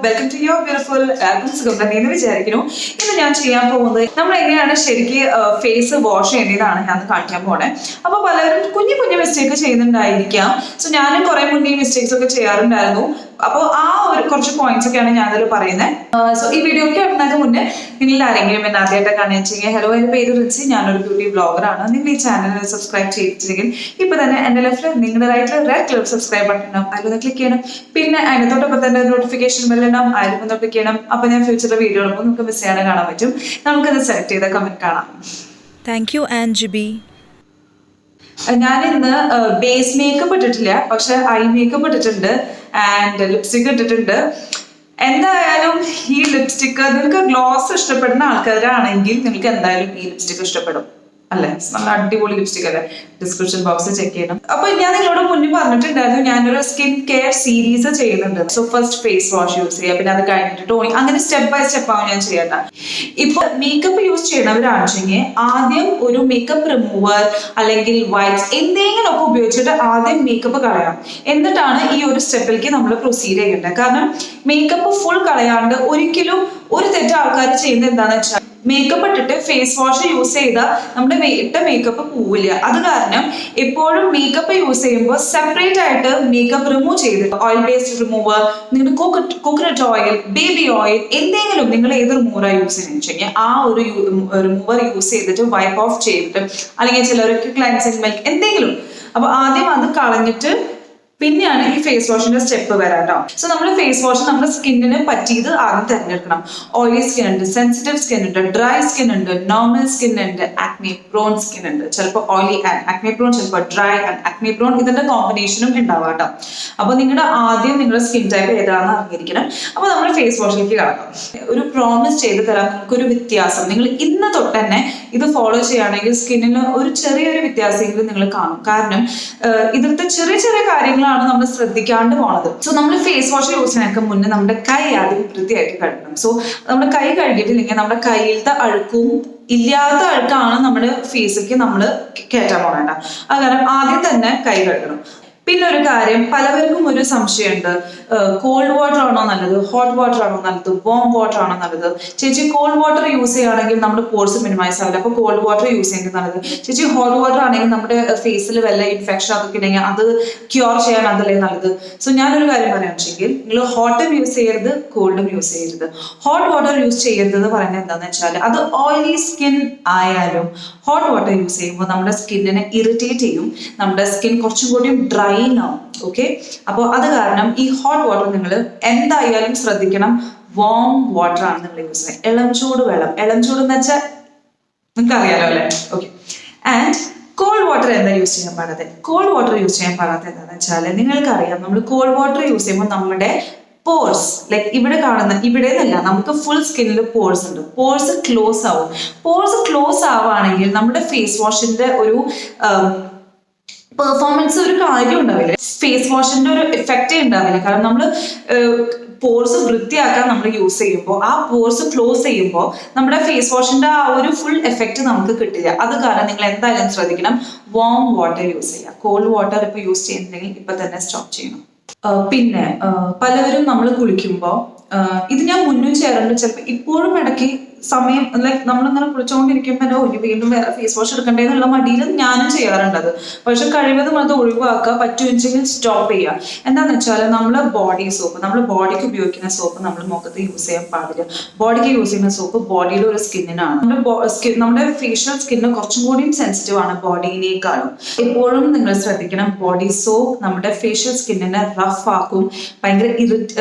Welcome to your beautiful സുഖം വിചാരിക്കുന്നു. ഇന്ന് ഞാൻ ചെയ്യാൻ പോകുന്നത് നമ്മൾ എങ്ങനെയാണ് ശരിക്കും ഫേസ് വാഷ് ചെയ്യേണ്ടതാണ് ഞാൻ കാണിക്കാൻ പോണേ. അപ്പൊ പലരും കുഞ്ഞു കുഞ്ഞു മിസ്റ്റേക്ക് ചെയ്യുന്നുണ്ടായിരിക്കാം. സോ ഞാനും കുറെ മുന്നേ മിസ്റ്റേക്സ് ഒക്കെ ചെയ്യാറുണ്ടായിരുന്നു. അപ്പോൾ ആ ഒരു കുറച്ച് പോയിന്റ്സ് ഒക്കെയാണ് ഞാനതിൽ പറയുന്നത്. സോ ഈ വീഡിയോക്ക് ഇടുന്നതിന് മുന്നേ നിങ്ങൾ ആരെങ്കിലും എന്നെ ആദ്യമായിട്ട് കാണുക ഹലോ, എൻ്റെ പേര് റിച്ച്, ഞാനൊരു ബ്യൂട്ടി ബ്ലോഗറാണ്. നിങ്ങൾ ഈ ചാനൽ സബ്സ്ക്രൈബ് ചെയ്തിട്ടുണ്ടെങ്കിൽ ഇപ്പൊ തന്നെ എൻ്റെ ലെഫ്റ്റിൽ നിങ്ങളുടെ റൈറ്റിൽ റെഡ് കളർ സബ്സ്ക്രൈബ് ബട്ടൺ ഉണ്ടാവും, അതിലൊന്ന് ക്ലിക്ക് ചെയ്യണം. പിന്നെ അതിന് തൊട്ടൊപ്പം തന്നെ നോട്ടിഫിക്കേഷൻ ബെല്ലുണ്ടാവും, അതിലൊന്ന് ക്ലിക്ക് ചെയ്യണം. അപ്പൊ ഞാൻ ഫ്യൂച്ചറിലെ വീഡിയോകളൊക്കെ നമുക്ക് മിസ് ചെയ്യാതെ കാണാൻ പറ്റും. നമുക്കത് സെലക്ട് ചെയ്ത കമന്റ് കാണാം. താങ്ക് യു ആൻജിബി. ഞാൻ ഇന്ന് ബേസ് മേക്കപ്പ് ഇട്ടിട്ടില്ല, പക്ഷെ ഐ മേക്കപ്പ് ഇട്ടിട്ടുണ്ട് ആൻഡ് ലിപ്സ്റ്റിക് ഇട്ടിട്ടുണ്ട്. എന്തായാലും ഈ ലിപ്സ്റ്റിക്ക് നിങ്ങൾക്ക് ഗ്ലോസ് ഇഷ്ടപ്പെടുന്ന ആൾക്കാരാണെങ്കിൽ നിങ്ങൾക്ക് എന്തായാലും ഈ ലിപ്സ്റ്റിക് ഇഷ്ടപ്പെടും അല്ലെ. നല്ല അടിപൊളി ലിപ്സ്റ്റിക് അല്ലേ. ഡിസ്ക്രിപ്ഷൻ ബോക്സിൽ ചെക്ക് ചെയ്യണം. അപ്പൊ ഞാൻ നിങ്ങളോട് മുന്നേ പറഞ്ഞിട്ടുണ്ടായിരുന്നു ഞാനൊരു സ്കിൻ കെയർ സീരീസ് ചെയ്യുന്നുണ്ട്. So first phase wash use ചെയ്യുക, പിന്നെ അത് കഴിഞ്ഞിട്ട് ടോണിങ്, അങ്ങനെ സ്റ്റെപ്പ് ബൈ സ്റ്റെപ്പ് ആവും ഞാൻ ചെയ്യട്ടെ. ഇപ്പൊ മേക്കപ്പ് യൂസ് ചെയ്യണവരാണെങ്കിൽ ആദ്യം ഒരു മേക്കപ്പ് റിമൂവർ അല്ലെങ്കിൽ വൈറ്റ്സ് എന്തെങ്കിലും ഒക്കെ ഉപയോഗിച്ചിട്ട് ആദ്യം മേക്കപ്പ് കളയണം. എന്നിട്ടാണ് ഈ ഒരു സ്റ്റെപ്പിലേക്ക് നമ്മൾ പ്രൊസീഡ് ചെയ്യേണ്ടത്. കാരണം മേക്കപ്പ് ഫുൾ കളയാണ്ട് ഒരിക്കലും ഒരു തെറ്റ് ആൾക്കാർ ചെയ്യുന്നത് എന്താണെന്ന് വെച്ചാൽ മേക്കപ്പ് ഇട്ടിട്ട് ഫേസ് വാഷ് യൂസ് ചെയ്താൽ നമ്മുടെ ഇട്ട മേക്കപ്പ് പോവില്ല. അത് കാരണം എപ്പോഴും മേക്കപ്പ് യൂസ് ചെയ്യുമ്പോൾ സെപ്പറേറ്റ് ആയിട്ട് മേക്കപ്പ് റിമൂവ് ചെയ്തിട്ട് ഓയിൽ ബേസ്ഡ് റിമൂവർ, നിങ്ങളുടെ കോക്കനട്ട് ഓയിൽ, ബേബി ഓയിൽ, എന്തെങ്കിലും നിങ്ങൾ ഏത് റിമൂവറാണ് യൂസ് ചെയ്യുന്നത് വെച്ചാൽ ആ ഒരു റിമൂവർ യൂസ് ചെയ്തിട്ട് വൈപ്പ് ഓഫ് ചെയ്തിട്ട്, അല്ലെങ്കിൽ ചിലർക്ക് ക്ലൻസിങ് മിൽക്ക് എന്തെങ്കിലും. അപ്പൊ ആദ്യം അത് കളഞ്ഞിട്ട് പിന്നെയാണ് ഈ ഫേസ് വാഷിന്റെ സ്റ്റെപ്പ് വരാട്ടോ. സോ നമ്മൾ ഫേസ് വാഷ് നമ്മുടെ സ്കിന്നിന് പറ്റിയത് ആദ്യം തിരഞ്ഞെടുക്കണം. ഓയിലി സ്കിൻ ഉണ്ട്, സെൻസിറ്റീവ് സ്കിൻ ഉണ്ട്, ഡ്രൈ സ്കിൻ ഉണ്ട്, നോർമൽ സ്കിൻ ഉണ്ട്, ആക്നെ പ്രോൺ സ്കിൻ ഉണ്ട്. ചിലപ്പോൾ ഓയിലി ആൻഡ് ആക്നെ പ്രോൺ, ചിലപ്പോൾ ഡ്രൈ ആൻഡ് ആക്നെ പ്രോൺ, ഇതിന്റെ കോമ്പിനേഷനും ഉണ്ടാവാട്ടോ. അപ്പൊ നിങ്ങളുടെ ആദ്യം നിങ്ങളുടെ സ്കിൻ ടൈപ്പ് ഏതാണെന്ന് അറിഞ്ഞിരിക്കണം. അപ്പൊ നമ്മൾ ഫേസ് വാഷിലേക്ക് കടക്കാം. ഒരു പ്രോമിസ് ചെയ്ത് തരാം നിങ്ങൾക്കൊരു വ്യത്യാസം. നിങ്ങൾ ഇന്ന് തൊട്ട് തന്നെ ഇത് ഫോളോ ചെയ്യുകയാണെങ്കിൽ സ്കിന്നിന് ഒരു ചെറിയൊരു വ്യത്യാസമെങ്കിലും നിങ്ങൾ കാണും. കാരണം ഇതിലത്തെ ചെറിയ ചെറിയ കാര്യങ്ങളാണ് നമ്മൾ ശ്രദ്ധിക്കാണ്ട് പോണത്. സോ നമ്മൾ ഫേസ് വാഷ് യൂസ് ചെയ്യാനൊക്കെ മുന്നേ നമ്മുടെ കൈ ആദ്യം വൃത്തിയായിട്ട് കഴുകണം. സോ നമ്മുടെ കൈ കഴുകിയിട്ടില്ലെങ്കിൽ നമ്മുടെ കയ്യിലത്തെ അഴുക്കും ഇല്ലാത്ത അഴുക്കാണ് നമ്മുടെ ഫേസിലേക്ക് നമ്മൾ കയറ്റാൻ പോകേണ്ട. അത് കാരണം ആദ്യം തന്നെ കൈ കഴുകണം. പിന്നെ ഒരു കാര്യം, പലവർക്കും ഒരു സംശയമുണ്ട്, കോൾഡ് വാട്ടർ ആണോ നല്ലത്, ഹോട്ട് വാട്ടർ ആണോ നല്ലത്, വാം വാട്ടർ ആണോ നല്ലത്? ചേച്ചി കോൾഡ് വാട്ടർ യൂസ് ചെയ്യുകയാണെങ്കിൽ നമ്മുടെ പോർസ് മിനിമൈസ് ആവില്ല, അപ്പൊ കോൾഡ് വാട്ടർ യൂസ് ചെയ്യുന്നത് നല്ലത്. ചേച്ചി ഹോട്ട് വാട്ടർ ആണെങ്കിൽ നമ്മുടെ ഫേസിൽ വല്ല ഇൻഫെക്ഷൻ അതൊക്കെ ഉണ്ടെങ്കിൽ അത് ക്യൂർ ചെയ്യാൻ അതല്ലേ നല്ലത്? സോ ഞാനൊരു കാര്യം പറയാന്ന് വെച്ചെങ്കിൽ നിങ്ങൾ ഹോട്ടും യൂസ് ചെയ്യരുത്, കോൾഡും യൂസ് ചെയ്യരുത്. ഹോട്ട് വാട്ടർ യൂസ് ചെയ്യരുത് എന്ന് പറയുന്നത് എന്താണെന്ന് വെച്ചാൽ അത് ഓയിലി സ്കിൻ ആയാലും ഹോട്ട് വാട്ടർ യൂസ് ചെയ്യുമ്പോൾ നമ്മുടെ സ്കിന്നിനെ ഇറിറ്റേറ്റ് ചെയ്യും, നമ്മുടെ സ്കിൻ കുറച്ചും കൂടി ഡ്രൈ ആവും. ഓക്കെ, അപ്പോൾ അത് കാരണം ഈ ഹോട്ട് വാട്ടർ നിങ്ങൾ എന്തായാലും ശ്രദ്ധിക്കണം. വാം വാട്ടർ ആണ് നിങ്ങൾ യൂസ് ചെയ്യുന്നത്. ഇളം ചൂട് വെള്ളം, ഇളം ചൂട് എന്ന് വെച്ചാൽ നിങ്ങൾക്ക് അറിയാലോ അല്ലേ? ഓക്കെ. ആൻഡ് കോൾഡ് വാട്ടർ എന്താ യൂസ് ചെയ്യാൻ പാടാത്തത്? കോൾഡ് വാട്ടർ യൂസ് ചെയ്യാൻ പാടാത്തത് എന്താണെന്ന് വെച്ചാൽ നിങ്ങൾക്കറിയാം, നമ്മൾ കോൾഡ് വാട്ടർ യൂസ് ചെയ്യുമ്പോൾ നമ്മുടെ പോർസ്, ലൈക്ക് ഇവിടെ കാണുന്ന ഇവിടെ നിന്നല്ല, നമുക്ക് ഫുൾ സ്കിന്നിൽ പോർസ് ഉണ്ട്. പോർസ് ക്ലോസ് ആവും. പോർസ് ക്ലോസ് ആവുകയാണെങ്കിൽ നമ്മുടെ ഫേസ് വാഷിന്റെ ഒരു പെർഫോമൻസ് ഒരു കാര്യം ഉണ്ടാവില്ല, ഫേസ് വാഷിന്റെ ഒരു എഫക്റ്റേ ഉണ്ടാവില്ല. കാരണം നമ്മൾ പോർസ് വൃത്തിയാക്കാൻ നമ്മൾ യൂസ് ചെയ്യുമ്പോൾ ആ പോർസ് ക്ലോസ് ചെയ്യുമ്പോൾ നമ്മുടെ ഫേസ് വാഷിന്റെ ആ ഒരു ഫുൾ എഫക്റ്റ് നമുക്ക് കിട്ടില്ല. അത് കാരണം നിങ്ങൾ എന്തായാലും ശ്രദ്ധിക്കണം, വാം വാട്ടർ യൂസ് ചെയ്യുക. കോൾഡ് വാട്ടർ ഇപ്പൊ യൂസ് ചെയ്യുന്നുണ്ടെങ്കിൽ ഇപ്പൊ തന്നെ സ്റ്റോപ്പ് ചെയ്യണം. പിന്നെ പലവരും നമ്മൾ കുളിക്കുമ്പോൾ ഇത് ഞാൻ മുന്നും ചെയ്യാറുണ്ട്, ചിലപ്പോൾ ഇപ്പോഴും ഇടയ്ക്ക് സമയം ലൈക്ക് നമ്മളിങ്ങനെ കുളിച്ചുകൊണ്ടിരിക്കുമ്പോൾ ഇനി വീണ്ടും വേറെ ഫേസ് വാഷ് എടുക്കണ്ടേ എന്നുള്ള മടിയിൽ ഞാനും ചെയ്യാറുണ്ട് അത്. പക്ഷെ കഴിവതും അത് ഒഴിവാക്കുക, പറ്റുമെങ്കിൽ സ്റ്റോപ്പ് ചെയ്യുക. എന്താന്ന് വെച്ചാൽ നമ്മളെ ബോഡി സോപ്പ്, നമ്മൾ ബോഡിക്ക് ഉപയോഗിക്കുന്ന സോപ്പ് നമ്മൾ മുഖത്ത് യൂസ് ചെയ്യാൻ പാടില്ല. ബോഡിക്ക് യൂസ് ചെയ്യുന്ന സോപ്പ് ബോഡിയുടെ ഒരു സ്കിന്നിനാണ്. നമ്മുടെ ഫേഷ്യൽ സ്കിന്ന് കുറച്ചും കൂടിയും സെൻസിറ്റീവ് ആണ് ബോഡിയിനേക്കാളും. എപ്പോഴും നിങ്ങൾ ശ്രദ്ധിക്കണം, ബോഡി സോപ്പ് നമ്മുടെ ഫേഷ്യൽ സ്കിന്നിനെ റഫ് ആക്കും, ഭയങ്കര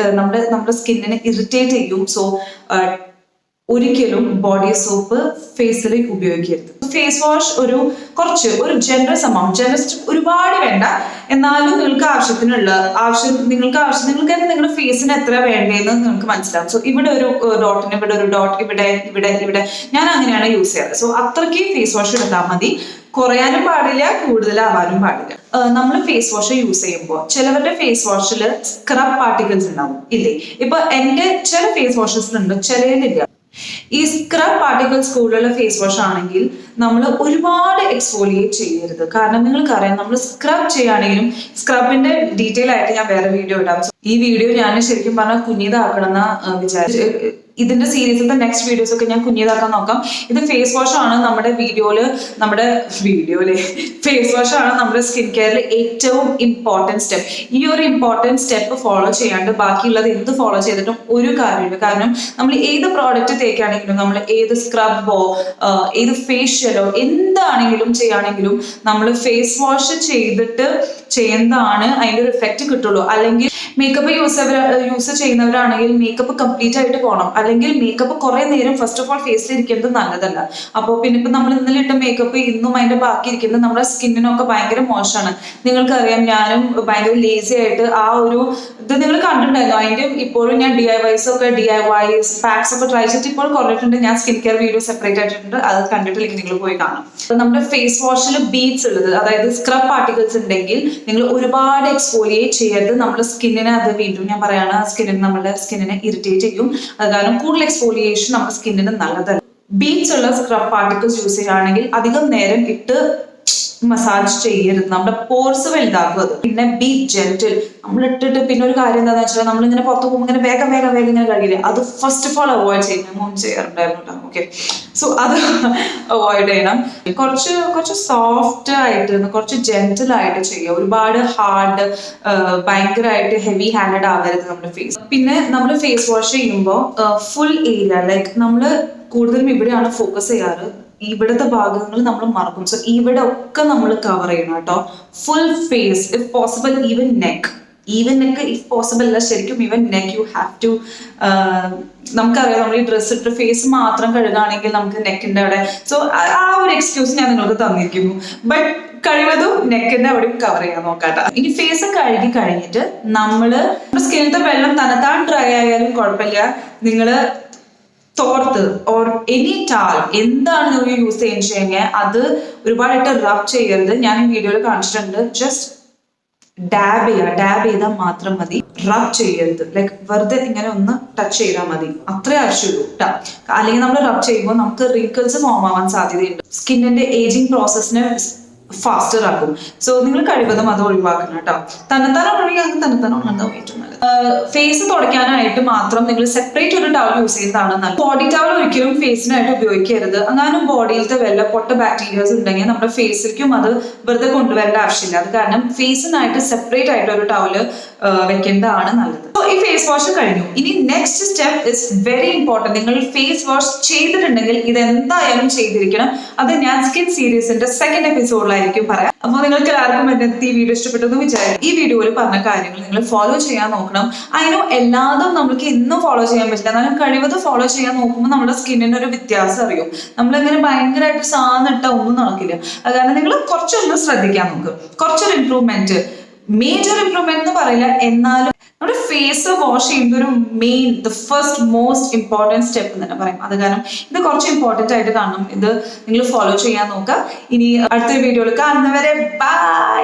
നമ്മുടെ സ്കിന്നിനെ ഇറിറ്റേറ്റ് ചെയ്യും. സോ ഒരിക്കലും ബോഡി സോപ്പ് ഫേസിൽ ഉപയോഗിക്കരുത്. ഫേസ് വാഷ് ഒരു ജനറസ് എമൗണ്ട്, ജനറസ് ഒരുപാട് വേണ്ട, എന്നാലും നിങ്ങൾക്ക് ആവശ്യത്തിനുള്ള നിങ്ങൾക്ക് തന്നെ നിങ്ങളുടെ ഫേസിന് എത്ര വേണ്ടതെന്ന് നിങ്ങൾക്ക് മനസ്സിലാവും. സോ ഇവിടെ ഒരു ഡോട്ടിന് ഇവിടെ ഒരു ഡോട്ട്, ഇവിടെ ഞാൻ അങ്ങനെയാണ് യൂസ് ചെയ്യാറ്. സോ അത്രയ്ക്ക് ഫേസ് വാഷ് എടുത്താൽ മതി. കുറയാനും പാടില്ല, കൂടുതലാവാനും പാടില്ല. നമ്മൾ ഫേസ് വാഷ് യൂസ് ചെയ്യുമ്പോൾ ചിലവരുടെ ഫേസ് വാഷിൽ സ്ക്രബ് പാർട്ടിക്കിൾസ് ഉണ്ടാവും ഇല്ലേ? ഇപ്പൊ എന്റെ ചില ഫേസ് വാഷസിലുണ്ട്, ചിലതിലില്ല. ഈ സ്ക്രബ് പാർട്ടിക്കിൾസ് കൂടുതലുള്ള ഫേസ് വാഷ് ആണെങ്കിൽ നമ്മൾ ഒരുപാട് എക്സ്ഫോലിയേറ്റ് ചെയ്യരുത്. കാരണം നിങ്ങൾക്കറിയാം, നമ്മൾ സ്ക്രബ് ചെയ്യുകയാണെങ്കിലും സ്ക്രബിന്റെ ഡീറ്റെയിൽ ആയിട്ട് ഞാൻ വേറെ വീഡിയോ ഇടാം. ഈ വീഡിയോ ഞാൻ ശരിക്കും പറഞ്ഞാൽ കുഞ്ഞിതാക്കണം എന്ന് വിചാരിച്ചു. ഇതിന്റെ സീരീസിന്റെ നെക്സ്റ്റ് വീഡിയോസ് ഒക്കെ ഞാൻ കുഞ്ഞിതാക്കാൻ നോക്കാം. ഇത് ഫേസ് വാഷ് ആണ് നമ്മുടെ വീഡിയോയില് ഫേസ് വാഷ് ആണ് നമ്മുടെ സ്കിൻ കെയറിൽ ഏറ്റവും ഇമ്പോർട്ടൻറ്റ് സ്റ്റെപ്പ്. ഈ ഒരു ഇമ്പോർട്ടൻറ്റ് സ്റ്റെപ്പ് ഫോളോ ചെയ്യാണ്ട് ബാക്കിയുള്ളത് എന്ത് ഫോളോ ചെയ്തിട്ടും ഒരു കാര്യമില്ല. കാരണം നമ്മൾ ഏത് പ്രോഡക്റ്റ് തേക്കുകയാണെങ്കിലും, നമ്മൾ ഏത് സ്ക്രബോ ഏത് ഫേഷ്യലോ എന്താണെങ്കിലും ചെയ്യുകയാണെങ്കിലും നമ്മൾ ഫേസ് വാഷ് ചെയ്തിട്ട് ചെയ്യുന്നതാണ് അതിൻ്റെ ഒരു എഫക്റ്റ് കിട്ടുള്ളൂ. അല്ലെങ്കിൽ മേക്കപ്പ് യൂസ് ചെയ്യുന്നവരാണെങ്കിൽ മേക്കപ്പ് കംപ്ലീറ്റ് ആയിട്ട് പോകണം. അല്ലെങ്കിൽ മേക്കപ്പ് കുറെ നേരം ഫസ്റ്റ് ഓഫ് ഓൾ ഫേസിൽ ഇരിക്കുന്നത് നല്ലതല്ല. അപ്പോൾ പിന്നെ ഇപ്പം നമ്മൾ ഇന്നലെ ഇട്ട മേക്കപ്പ് ഇന്നും അതിന്റെ ബാക്കി ഇരിക്കുന്നത് നമ്മുടെ സ്കിന്നിനൊക്കെ ഭയങ്കര മോശമാണ്. നിങ്ങൾക്കറിയാം, ഞാനും ഭയങ്കര ലേസി ആയിട്ട് ആ ഒരു ഇത് നിങ്ങൾ കണ്ടിട്ടുണ്ടായിരുന്നു. അതിന്റെ ഇപ്പോഴും ഞാൻ DIYs പാക്സ് ഒക്കെ ട്രൈ ചെയ്തിട്ട് ഇപ്പോൾ കുറഞ്ഞിട്ടുണ്ട്. ഞാൻ സ്കിൻ കെയർ വീഡിയോ സെപ്പറേറ്റ് ആയിട്ടുണ്ട്, അത് കണ്ടിട്ടില്ലെങ്കിൽ നിങ്ങൾ പോയി കാണാം. നമ്മുടെ ഫേസ് വാഷിൽ ബീഡ്സ് ഉള്ളത്, അതായത് സ്ക്രബ് പാർട്ടിക്കിൾസ് ഉണ്ടെങ്കിൽ നിങ്ങൾ ഒരുപാട് എക്സ്ഫോലിയേറ്റ് ചെയ്യരുത്. നമ്മുടെ സ്കിന്നിനെ അത് വീണ്ടും ഞാൻ പറയാണ്, നമ്മുടെ സ്കിന്നിനെ ഇറിറ്റേറ്റ് ചെയ്യും. അത് കാരണം കൂടുതൽ എക്സ്ഫോലിയേഷൻ നമ്മുടെ സ്കിന്നിന് നല്ലതല്ല. ബീഡ്സ് ഉള്ള സ്ക്രബ് പാർട്ടിക്കിൾസ് യൂസ് ചെയ്യുകയാണെങ്കിൽ അധികം നേരം ഇട്ട് മസാജ് ചെയ്യരുത്. നമ്മുടെ പോർസ് വലുതാക്കും അത്. പിന്നെ ബി ജെന്റിൽ. നമ്മൾ ഇട്ടിട്ട് പിന്നെ ഒരു കാര്യം എന്താണെന്ന് വെച്ചാൽ നമ്മളിങ്ങനെ പുറത്ത് പോകുമ്പോൾ ഇങ്ങനെ വേഗം ഇങ്ങനെ കഴിയില്ല. അത് ഫസ്റ്റ് ഓഫ് ഓൾ അവോയ്ഡ് ചെയ്യണം. മുൻ ചെയ്യാറുണ്ടായിരുന്നു. ഓക്കെ, സോ അത് അവോയ്ഡ് ചെയ്യണം. കുറച്ച് സോഫ്റ്റ് ആയിട്ട്, കുറച്ച് ജെന്റിൽ ആയിട്ട് ചെയ്യുക. ഒരുപാട് ഹാർഡ് ഭയങ്കരമായിട്ട് ഹെവി ഹാൻഡഡ് ആവരുത് നമ്മുടെ ഫേസ്. പിന്നെ നമ്മൾ ഫേസ് വാഷ് ചെയ്യുമ്പോൾ ഫുൾ ഏരിയ, ലൈക്ക് നമ്മൾ കൂടുതലും ഇവിടെയാണ് ഫോക്കസ് ചെയ്യാറ്. ഇവിടുത്തെ ഭാഗങ്ങൾ നമ്മൾ മറക്കും. സോ ഇവിടെ ഒക്കെ നമ്മൾ കവർ ചെയ്യണം കേട്ടോ. Full face, if possible even neck if possible അല്ല, ശരിക്കും even neck you have to. നമുക്കറിയാം, നമ്മൾ ഈ ഡ്രസ്സ് ഇട്ട് ഫേസ് മാത്രം കഴുകുകയാണെങ്കിൽ നമുക്ക് നെക്കിന്റെ അവിടെ. സോ ആ ഒരു എക്സ്ക്യൂസ് ഞാൻ നിങ്ങൾക്ക് തന്നിരിക്കുന്നു. ബട്ട് കഴിവതും നെക്കിന്റെ അവിടെയും കവർ ചെയ്യാൻ നോക്കാട്ടോ. ഇനി ഫേസ് കഴുകി കഴിഞ്ഞിട്ട് നമ്മള് സ്കിന്നിന്റെ വെള്ളം തനത്താൻ ഡ്രൈ ആയാലും കുഴപ്പമില്ല, നിങ്ങള് തോർത്ത് ഓർ എനി ടാൽ എന്താണ് നിങ്ങൾ യൂസ് ചെയ്യുന്നത് അത് ഒരുപാടായിട്ട് റബ് ചെയ്യരുത്. ഞാൻ ഈ വീഡിയോയിൽ കാണിച്ചിട്ടുണ്ട്. ജസ്റ്റ് ഡാബ് ചെയ്താൽ മാത്രം മതി. റബ് ചെയ്യരുത്. ലൈക്ക് വെറുതെ ഇങ്ങനെ ഒന്ന് ടച്ച് ചെയ്താൽ മതി, അത്രേ ആവശ്യമുള്ളൂ കേട്ടോ. അല്ലെങ്കിൽ നമ്മൾ റബ് ചെയ്യുമ്പോൾ നമുക്ക് റിങ്കിൾസ് ഫോം ആവാൻ സാധ്യതയുണ്ട്. സ്കിന്നിന്റെ ഏജിങ് പ്രോസസ്സിനെ ഫാസ്റ്റർ ആക്കും. സോ നിങ്ങൾ കഴിവതും അത് ഒഴിവാക്കണം കേട്ടോ. തന്നെത്താനാണെങ്കിൽ ഏറ്റവും നല്ലത്. ഫേസ് തുടയ്ക്കാനായിട്ട് മാത്രം നിങ്ങൾ സെപ്പറേറ്റ് ഒരു ടവൽ യൂസ് ചെയ്യുന്നതാണ് നല്ലത്. ബോഡി ടവൽ ഒരിക്കലും ഫേസിനായിട്ട് ഉപയോഗിക്കരുത്. അങ്ങനെ ബോഡിയിലത്തെ വല്ല പൊട്ട ബാക്ടീരിയാസ് ഉണ്ടെങ്കിൽ നമ്മുടെ ഫേസിലേക്കും അത് വെറുതെ കൊണ്ടുവരേണ്ട ആവശ്യമില്ല. അത് കാരണം ഫേസിനായിട്ട് സെപ്പറേറ്റ് ആയിട്ട് ഒരു ടവല് വെക്കേണ്ടതാണ് നല്ലത്. ഈ ഫേസ് വാഷ് കഴിഞ്ഞു. ഇനി next step is very important. നിങ്ങൾ ഫേസ് വാഷ് ചെയ്തിട്ടുണ്ടെങ്കിൽ ഇത് എന്തായാലും ചെയ്തിരിക്കണം. അത് ഞാൻ സ്കിൻ സീരീസിന്റെ സെക്കൻഡ് എപ്പിസോഡിലായിരിക്കും പറയാം. അപ്പോൾ നിങ്ങൾക്ക് എല്ലാവർക്കും എന്റെ ഈ വീഡിയോ ഇഷ്ടപ്പെട്ടെന്ന് വിചാരിക്കും. ഈ വീഡിയോയിൽ പറഞ്ഞ കാര്യങ്ങൾ നിങ്ങൾ ഫോളോ ചെയ്യാൻ നോക്കണം. അതിനോ എല്ലാതും നമുക്ക് എന്നും ഫോളോ ചെയ്യാൻ പറ്റില്ല, എന്നാലും കഴിവത് ഫോളോ ചെയ്യാൻ നോക്കുമ്പോൾ നമ്മുടെ സ്കിന്നിന് ഒരു വ്യത്യാസം അറിയും. നമ്മളിങ്ങനെ ഭയങ്കരമായിട്ട് സാന്നിട്ട ഒന്നും നടക്കില്ല. അത് കാരണം നിങ്ങൾ കുറച്ചൊന്ന് ശ്രദ്ധിക്കാൻ നോക്കും. കുറച്ചൊരു ഇംപ്രൂവ്മെന്റ്, മേജർ ഇംപ്രൂവ്മെന്റ് എന്ന് പറയില്ല, എന്നാലും നമ്മുടെ ഫേസ് വാഷ് ചെയ്യുന്ന ഒരു the first most important step എന്ന് തന്നെ പറയും. അത് കാരണം ഇത് കുറച്ച് ഇമ്പോർട്ടൻ്റ് ആയിട്ട് കാണണം. ഇത് നിങ്ങൾ ഫോളോ ചെയ്യാൻ നോക്കുക. ഇനി അടുത്തൊരു വീഡിയോയിൽ കാണുന്നവരെ ബൈ.